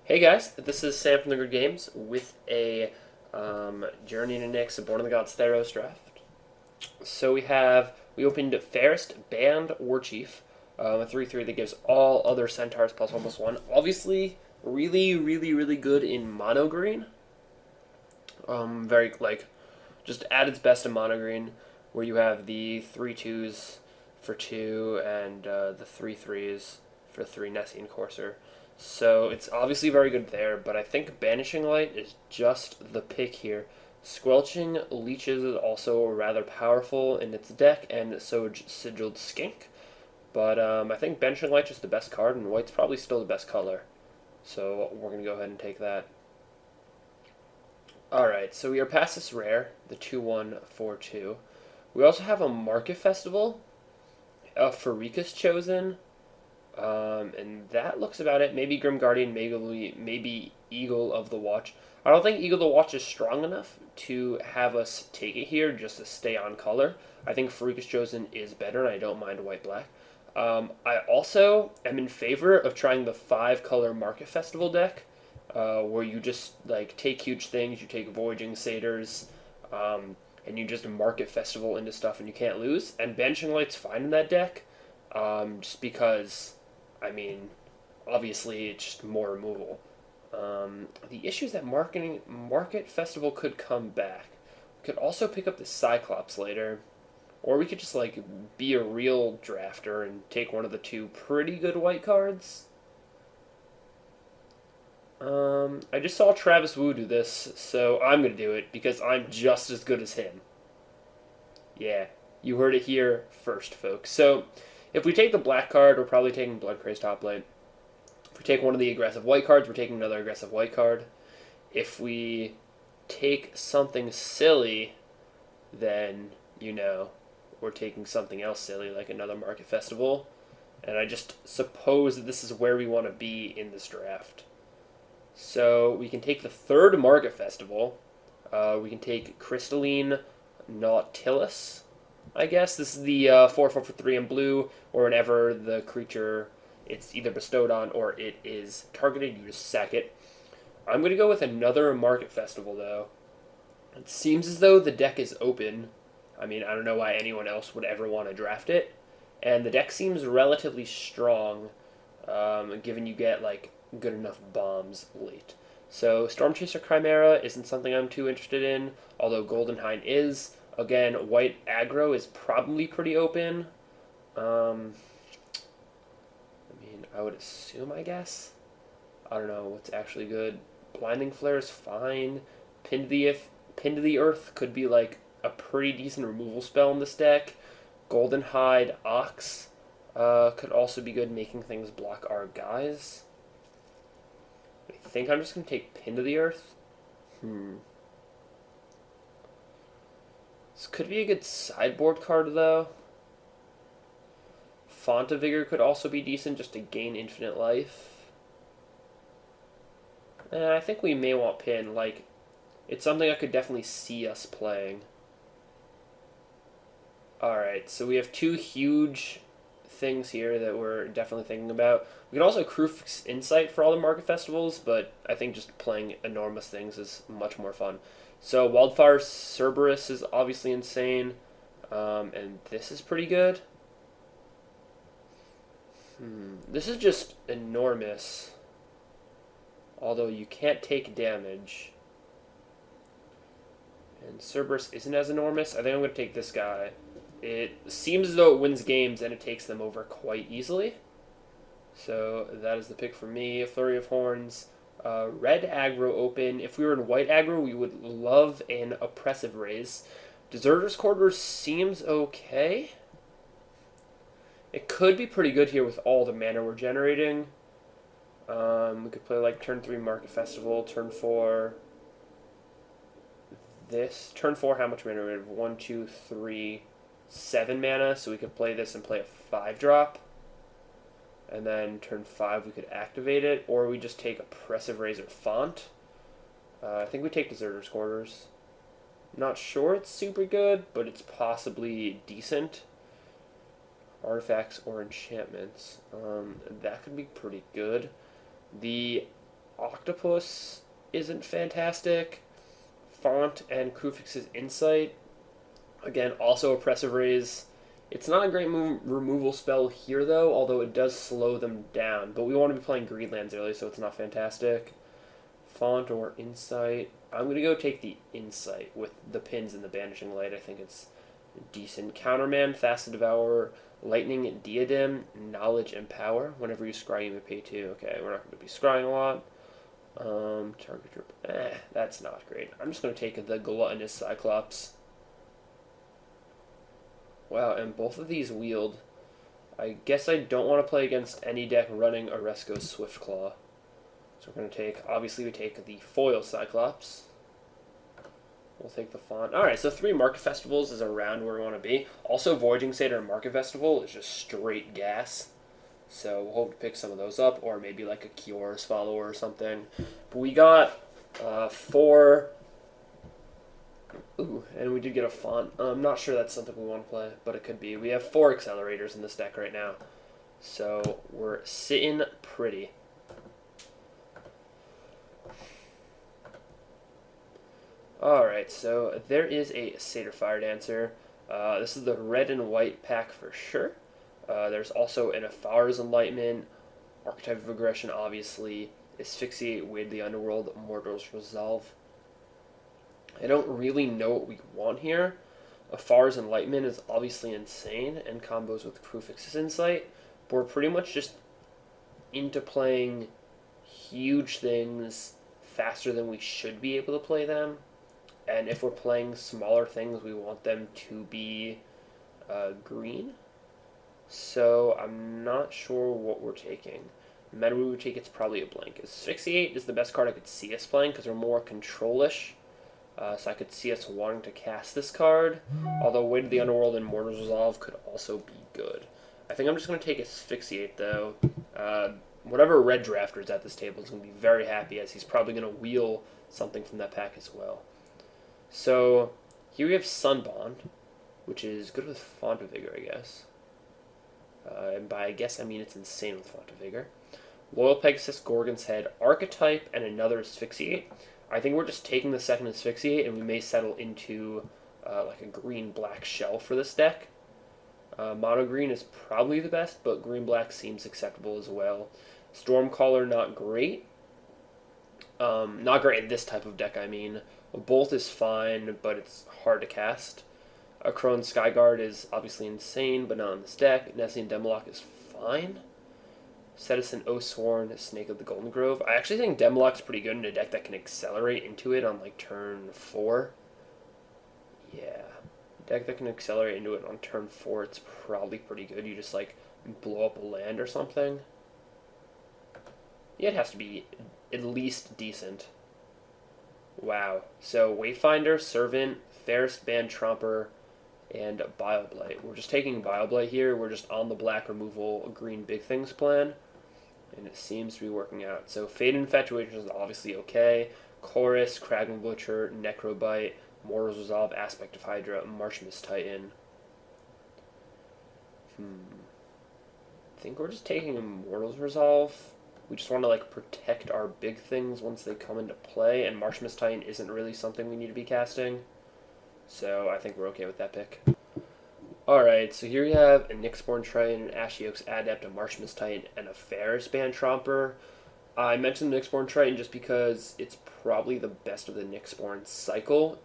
Hey guys, this is Sam from the Good Games with a Journey into Nyx, a Born of the Gods Theros draft. So we opened Fairest Band Warchief, a 3/3 that gives all other centaurs +1/+1. Obviously, really good in mono green. Very just at its best in mono green, where you have the 3/2s for 2 and the 3/3s for 3 Nessian Courser. So it's obviously very good there, but I think Banishing Light is just the pick here. Squelching Leeches is also rather powerful in its deck, and so Sigiled Skink. But I think Banishing Light is the best card, and white's probably still the best color. So we're going to go ahead and take that. Alright, so we are past this rare, the 2/1/4/2. We also have a Market Festival, a Pharicus Chosen, and that looks about it. Maybe Grim Guardian, maybe Eagle of the Watch. I don't think Eagle of the Watch is strong enough to have us take it here just to stay on color. I think Pharicus Chosen is better, and I don't mind white-black. I also am in favor of trying the 5-color Market Festival deck, where you just take huge things, you take Voyaging Satyrs, and you just Market Festival into stuff and you can't lose. And Banishing Light's fine in that deck, just because, I mean, obviously it's just more removal. The issue is that Market Festival could come back. We could also pick up the Cyclops later, or we could just be a real drafter and take one of the two pretty good white cards. I just saw Travis Wu do this, so I'm going to do it because I'm just as good as him. Yeah, you heard it here first, folks. So, if we take the black card, we're probably taking Blood Crazed Hoplite. If we take one of the aggressive white cards, we're taking another aggressive white card. If we take something silly, then, we're taking something else silly, like another Market Festival. And I just suppose that this is where we want to be in this draft. So we can take the third Market Festival. We can take Crystalline Nautilus, I guess. This is the 4/4 for 3 in blue, or whenever the creature it's either bestowed on or it is targeted, you just sack it. I'm going to go with another Market Festival, though. It seems as though the deck is open. I mean, I don't know why anyone else would ever want to draft it. And the deck seems relatively strong, given you get, good enough bombs late. So Stormchaser Chimera isn't something I'm too interested in, although Golden Hind is. Again, white aggro is probably pretty open. I would assume, I guess. I don't know what's actually good. Blinding Flare is fine. Pin to the Earth could be a pretty decent removal spell in this deck. Golden Hide Ox could also be good, making things block our guys. I think I'm just going to take Pin to the Earth. This could be a good sideboard card, though. Font of Vigor could also be decent, just to gain infinite life. And I think we may want Pin. It's something I could definitely see us playing. Alright, so we have two huge things here that we're definitely thinking about. We can also Kruf's Insight for all the Market Festivals, but I think just playing enormous things is much more fun. So Wildfire Cerberus is obviously insane, and this is pretty good. This is just enormous, although you can't take damage. And Cerberus isn't as enormous. I think I'm going to take this guy. It seems as though it wins games and it takes them over quite easily. So that is the pick for me. Flurry of Horns. Red aggro open. If we were in white aggro, we would love an Oppressive Raise. Deserter's Quarters seems okay. It could be pretty good here with all the mana we're generating. We could play turn 3 Market Festival, turn 4 this. Turn 4, how much mana? We have 1, 2, 3, 7 mana, so we could play this and play a 5-drop. And then turn 5 we could activate it, or we just take Oppressive Razor Font. I think we take Deserter's Quarters. Not sure it's super good, but it's possibly decent. Artifacts or enchantments. That could be pretty good. The Octopus isn't fantastic. Font and Krufix's Insight, again, also Oppressive Raise. It's not a great removal spell here, though, although it does slow them down. But we want to be playing Greenlands early, so it's not fantastic. Font or Insight. I'm going to go take the Insight with the pins and the Banishing Light. I think it's decent. Counterman, Fast to Devour, Lightning Diadem, Knowledge and Power. Whenever you scry, you may pay 2. Okay, we're not going to be scrying a lot. Target your... that's not great. I'm just going to take the Gluttonous Cyclops. Wow, and both of these wield. I guess I don't want to play against any deck running Oresco's Swiftclaw. So we're going to take... Obviously, we take the foil Cyclops. We'll take the font. Alright, so 3 Market Festivals is around where we want to be. Also, Voyaging Satyr and Market Festival is just straight gas. So we'll hope to pick some of those up, or maybe like a Kior's Follower or something. But we got 4... Ooh, and we did get a font. I'm not sure that's something we want to play, but it could be. We have 4 accelerators in this deck right now. So we're sitting pretty. Alright, so there is a Satyr Fire Dancer. This is the red and white pack for sure. There's also an Afar's Enlightenment, Archetype of Aggression, obviously, Asphyxiate, Wade the Underworld, Mordor's Resolve. I don't really know what we want here. Afar's Enlightenment is obviously insane and combos with Krufix's Insight, but we're pretty much just into playing huge things faster than we should be able to play them. And if we're playing smaller things, we want them to be green. So I'm not sure what we're taking. The meta we would take, it's probably a blank. Asphyxiate is the best card I could see us playing because we're more control-ish. So I could see us wanting to cast this card. Although Wade of the Underworld and Mordor's Resolve could also be good. I think I'm just going to take Asphyxiate, though. Whatever red drafter is at this table is going to be very happy, as he's probably going to wheel something from that pack as well. So here we have Sunbond, which is good with Font of Vigor, I guess. And by I guess I mean it's insane with Font of Vigor. Loyal Pegasus, Gorgon's Head, Archetype, and another Asphyxiate. I think we're just taking the second Asphyxiate, and we may settle into like a green-black shell for this deck. Mono green is probably the best, but green-black seems acceptable as well. Stormcaller, not great. Not great in this type of deck, I mean. Bolt is fine, but it's hard to cast. A Crone Skyguard is obviously insane, but not in this deck. Nessian Demolock is fine. Citizen Oathsworn, Snake of the Golden Grove. I actually think Demolock's pretty good in a deck that can accelerate into it on like turn 4. Yeah. Deck that can accelerate into it on turn 4, it's probably pretty good. You just like blow up a land or something. Yeah, it has to be at least decent. Wow. So Wayfinder, Servant, Ferris Band Tromper, and Bile-Blight. We're just taking Bile-Blight here. We're just on the black removal green big things plan. And it seems to be working out. So Fade Infatuation is obviously okay. Chorus, Kragan Butcher, Necrobite, Mordor's Resolve, Aspect of Hydra, Marshmist Titan. I think we're just taking Mordor's Resolve. We just want to like protect our big things once they come into play, and Marshmist Titan isn't really something we need to be casting. So I think we're okay with that pick. Alright, so here we have a Nyxborn Triton, an Ashiok's Adept, a Marshmist Titan, and a Ferris Band Tromper. I mentioned the Nyxborn Triton just because it's probably the best of the Nyxborn cycle,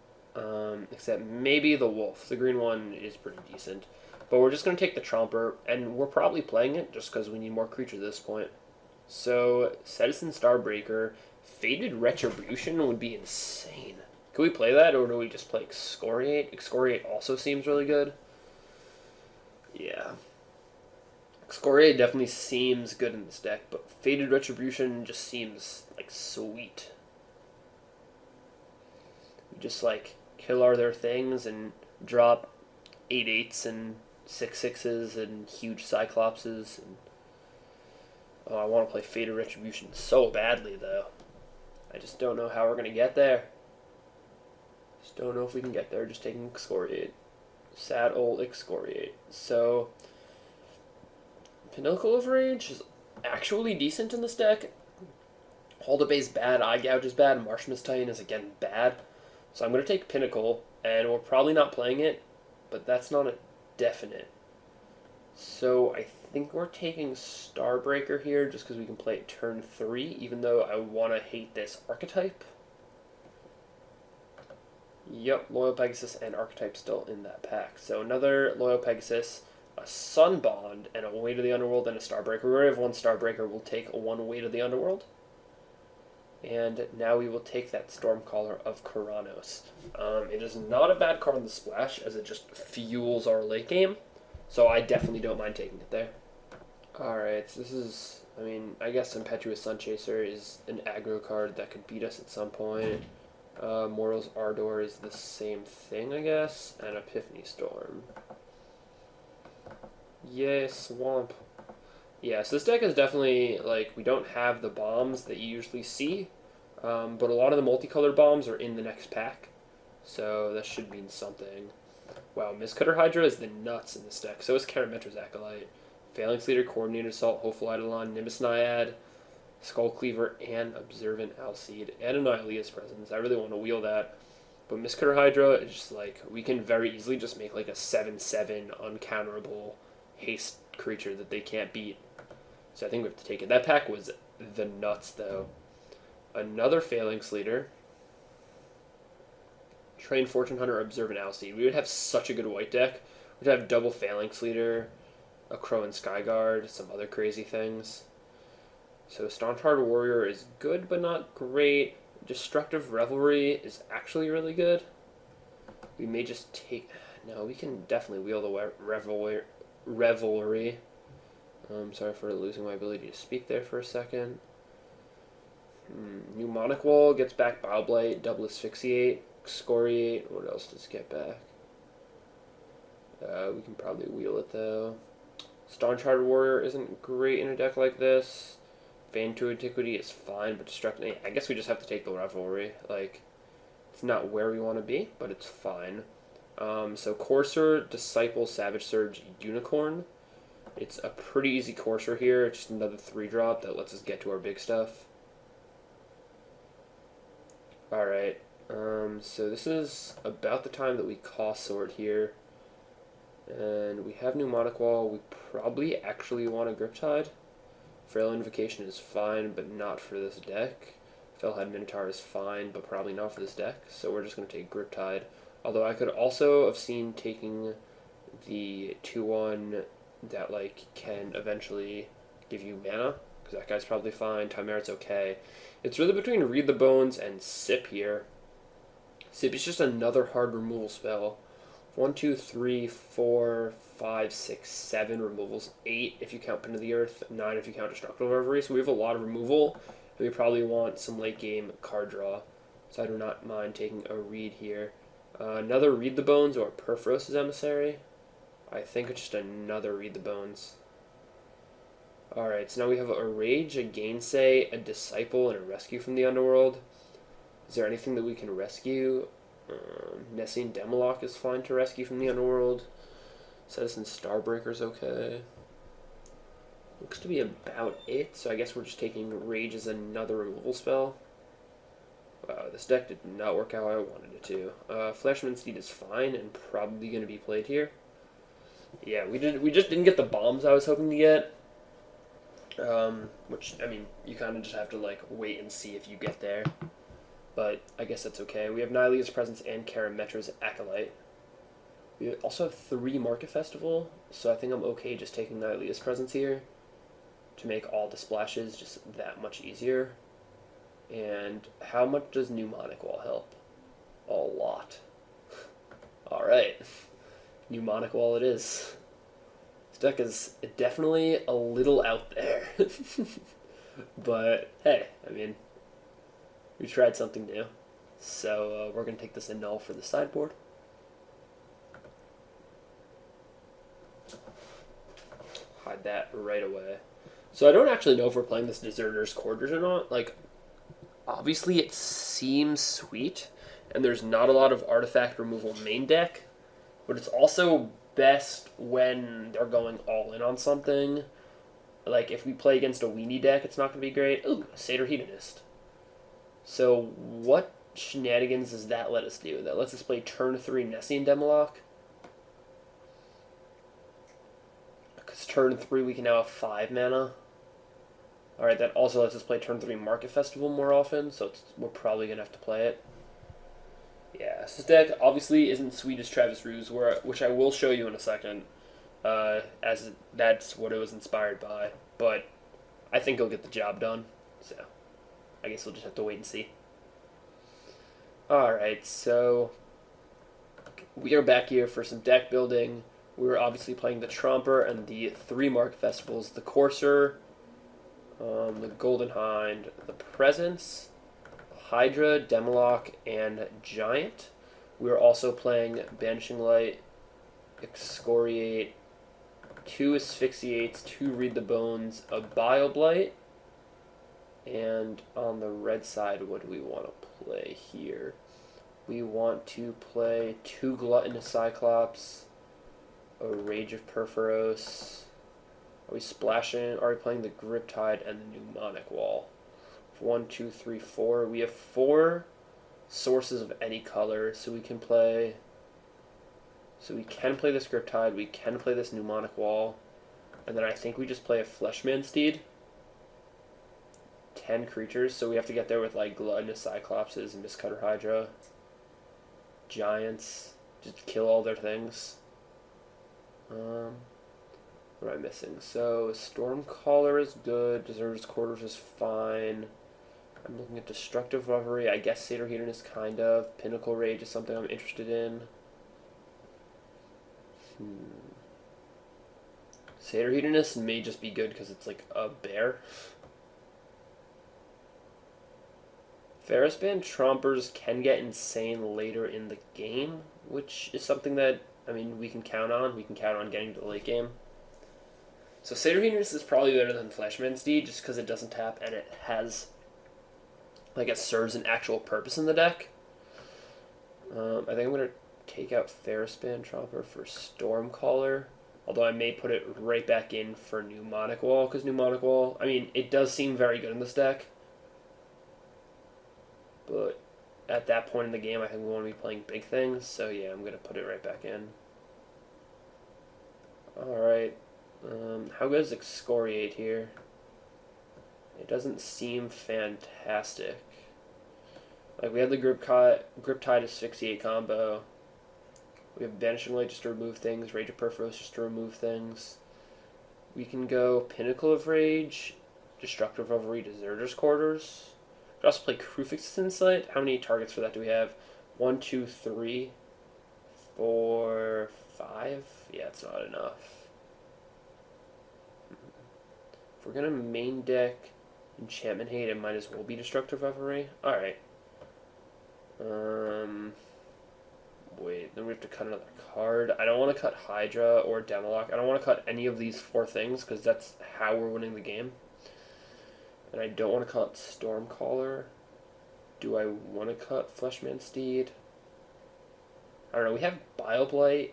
except maybe the Wolf. The green one is pretty decent. But we're just going to take the Tromper, and we're probably playing it just because we need more creatures at this point. So, Citizen Starbreaker, Fated Retribution would be insane. Can we play that, or do we just play Excoriate? Excoriate also seems really good. Yeah. Excoriate definitely seems good in this deck, but Fated Retribution just seems, like, sweet. We just, like, kill all their things and drop 8/8s and 6/6s and huge Cyclopses. And oh, I want to play Fated Retribution so badly, though. I just don't know how we're going to get there. Just don't know if we can get there just taking Excoriate. Sad old Excoriate. So, Pinnacle of Rage is actually decent in this deck. Hold Up is bad, Eye Gouge is bad, Marshmallow Titan is again bad. So I'm going to take Pinnacle, and we're probably not playing it, but that's not a definite. So I think we're taking Starbreaker here just because we can play it turn 3, even though I want to hate this archetype. Yep, Loyal Pegasus and Archetype still in that pack. So another Loyal Pegasus, a Sunbond, and a Way to the Underworld, and a Starbreaker. We already have one Starbreaker. We'll take one Way to the Underworld. And now we will take that Stormcaller of Keranos. It is not a bad card in the splash, as it just fuels our late game. So I definitely don't mind taking it there. Alright, so this is, I guess Impetuous Sunchaser is an aggro card that could beat us at some point. Mortal's Ardor is the same thing, I guess, and Epiphany Storm. Yay, Swamp. Yeah, so this deck is definitely, we don't have the bombs that you usually see, but a lot of the multicolored bombs are in the next pack, so that should mean something. Wow, Mistcutter Hydra is the nuts in this deck. So is Karametra's Acolyte, Phalanx Leader, Coordinated Assault, Hopeful Eidolon, Nimbus Naiad, Skull Cleaver, and Observant Alseid, and Annihilia's Presence. I really want to wheel that. But Mistcutter Hydra is just we can very easily just make a 7/7 uncounterable haste creature that they can't beat. So I think we have to take it. That pack was the nuts, though. Another Phalanx Leader. Train Fortune Hunter, Observant Alseid. We would have such a good white deck. We'd have double Phalanx Leader, a Crow and Skyguard, some other crazy things. So Staunch-Hearted Warrior is good, but not great. Destructive Revelry is actually really good. We may just take... No, we can definitely wheel the Revelry. Sorry for losing my ability to speak there for a second. Mnemonic Wall gets back Bioblight, Double Asphyxiate, Excoriate. What else does it get back? We can probably wheel it, though. Staunch-Hearted Warrior isn't great in a deck like this. Vain to Antiquity is fine, but Destructive... I guess we just have to take the Revelry. It's not where we want to be, but it's fine. So Courser, Disciple, Savage Surge, Unicorn. It's a pretty easy Courser here. It's just another 3-drop that lets us get to our big stuff. Alright, so this is about the time that we cost sort here. And we have Mnemonic Wall. We probably actually want a Griptide. Frail Invocation is fine, but not for this deck. Fellhead Minotaur is fine, but probably not for this deck. So we're just going to take Griptide. Although I could also have seen taking the 2-1 that can eventually give you mana, because that guy's probably fine. Timerit's okay. It's really between Read the Bones and Sip here. Sip is just another hard removal spell. 1, 2, 3, 4, 5, 6, 7 removals. 8 if you count Pin to the Earth. 9 if you count Destructive Reverie. So we have a lot of removal. And we probably want some late game card draw. So I do not mind taking a Read here. Another Read the Bones or Perforos's Emissary. I think it's just another Read the Bones. Alright, so now we have a Rage, a Gainsay, a Disciple, and a Rescue from the Underworld. Is there anything that we can rescue? Nessine Demoloch is fine to rescue from the Underworld. Citizen Starbreaker's okay. Looks to be about it, so I guess we're just taking Rage as another removal spell. Wow, this deck did not work how I wanted it to. Flashman Steed is fine and probably going to be played here. Yeah, we just didn't get the bombs I was hoping to get. Which, you kind of just have to, wait and see if you get there. But I guess that's okay. We have Nylea's Presence and Karametra's Acolyte. We also have 3 Market Festival, so I think I'm okay just taking Nylea's Presence here to make all the splashes just that much easier. And how much does Mnemonic Wall help? A lot. Alright. Mnemonic Wall it is. This deck is definitely a little out there. But, hey, we tried something new. So, we're going to take this in null for the sideboard. Hide that right away. So I don't actually know if we're playing this Deserter's Quarters or not. Obviously it seems sweet, and there's not a lot of artifact removal main deck, but it's also best when they're going all in on something. If we play against a weenie deck, it's not going to be great. Ooh, Satyr Hedonist. So what shenanigans does that let us do? That lets us play turn 3 Nessian Demolock. Because turn 3 we can now have 5 mana. Alright, that also lets us play turn 3 Market Festival more often, so we're probably going to have to play it. Yeah, this deck obviously isn't sweet as Travis Ruse, which I will show you in a second, as that's what it was inspired by. But I think he'll get the job done, so I guess we'll just have to wait and see. Alright, so we are back here for some deck building. We're obviously playing the Tromper and the 3 Market Festivals, the Courser, the Golden Hind, the Presence, Hydra, Demolock, and Giant. We are also playing Banishing Light, Excoriate, 2 Asphyxiates, 2 Read the Bones, a Bioblight, and on the red side, what do we want to play here? We want to play 2 Gluttonous Cyclops, a Rage of Perforos. Are we splashing? Are we playing the Griptide and the Mnemonic Wall? 1, 2, 3, 4. We have 4 sources of any color, so we can play. So we can play this Griptide. We can play this Mnemonic Wall, and then I think we just play a Fleshman Steed. 10 creatures, so we have to get there with like Gluttonous Cyclopses and Mistcutter Hydra, Giants, just kill all their things. What am I missing? So Stormcaller is good. Deserter's Quarters is fine. I'm looking at Destructive Reverie. I guess Satyr Hedonist kind of. Pinnacle Rage is something I'm interested in. Satyr Hedonist may just be good because it's like a bear. Theros Band Trompers can get insane later in the game, which is something that, I mean, we can count on. We can count on getting to the late game. So Satyr Hedonist is probably better than Fleshman Steed just because it doesn't tap and it has, like, it serves an actual purpose in the deck. I think I'm going to take out Theros Band Tromper for Stormcaller, although I may put it right back in for Mnemonic Wall, because Mnemonic Wall, I mean, it does seem very good in this deck, but at that point in the game, I think we want to be playing big things, so yeah, I'm going to put it right back in. Alright, how good is Excoriate here? It doesn't seem fantastic. Like, we have the Griptide Asphyxiate combo. We have Banishing Light just to remove things, Rage of Perforos just to remove things. We can go Pinnacle of Rage, Destructive Reverie, Deserter's Quarters. We could also play Krufix's Insight. How many targets for that do we have? 1, 2, 3, 4, 5? Yeah, it's not enough. If we're going to main deck Enchantment Hate, it might as well be Destructive Reverie. Alright. Wait, then we have to cut another card. I don't want to cut Hydra or Demolock. I don't want to cut any of these 4 things, because that's how we're winning the game. And I don't want to cut Stormcaller. Do I want to cut Fleshman Steed? I don't know. We have Bioblight,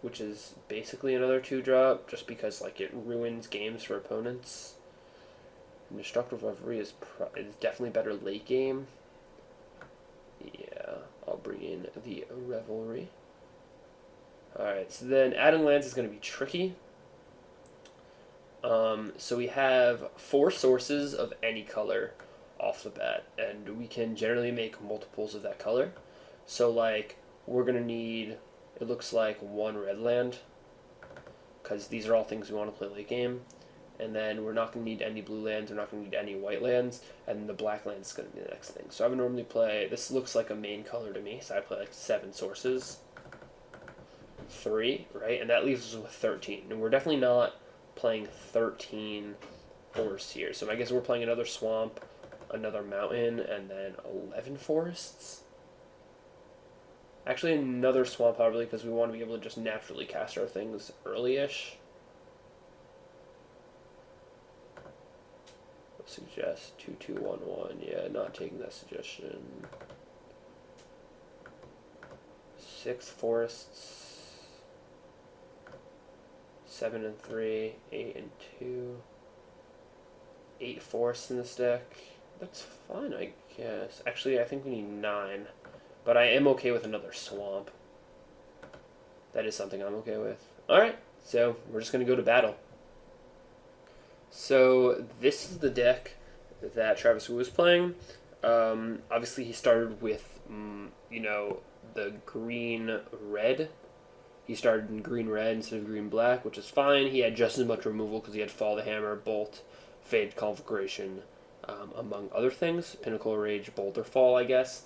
which is basically another 2-drop, just because like it ruins games for opponents. And Destructive Reverie is definitely better late game. Yeah, I'll bring in the Revelry. Alright, so then adding lands is going to be tricky. So we have 4 sources of any color off the bat, and we can generally make multiples of that color. So like, we're going to need, it looks like 1 red land, because these are all things we want to play late game. And then we're not going to need any blue lands, we're not going to need any white lands, and the black land is going to be the next thing. So I would normally play, this looks like a main color to me, so I play like 7 sources. 3, right? And that leaves us with 13. And we're definitely not playing 13 forests here. So I guess we're playing another swamp, another mountain, and then 11 forests. Actually, another swamp probably, because we want to be able to just naturally cast our things early-ish. Suggest 2, 2, 1, 1. Yeah, not taking that suggestion. 6 forests. 7 and 3. 8 and 2. 8 forests in this deck. That's fine, I guess. Actually, I think we need 9. But I am okay with another swamp. That is something I'm okay with. Alright, so we're just going to go to battle. So this is the deck that Travis Wu was playing. Obviously, he started with, the green-red. He started in green-red instead of green-black, which is fine. He had just as much removal because he had Fall the Hammer, Bolt, Fade Conflagration, among other things. Pinnacle Rage, Bolt, or Fall, I guess.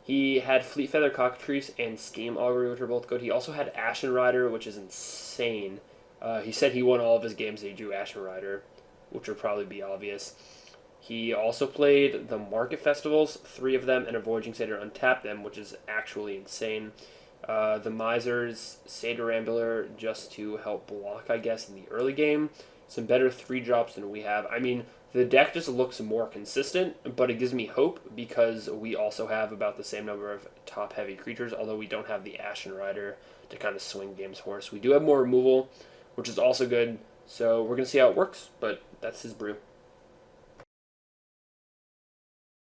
He had Fleet Feather Cockatrice and Steam Augury, which are both good. He also had Ashen Rider, which is insane. He said he won all of his games that he drew Ashen Rider, which would probably be obvious. He also played the Market Festivals, 3 of them, and a Voyaging Satyr untapped them, which is actually insane. The Misers, Satyr Rambler, just to help block, I guess, in the early game. Some better 3-drops than we have. I mean, the deck just looks more consistent, but it gives me hope because we also have about the same number of top-heavy creatures, although we don't have the Ashen Rider to kind of swing games for us. We do have more removal, which is also good, so we're going to see how it works, but that's his brew.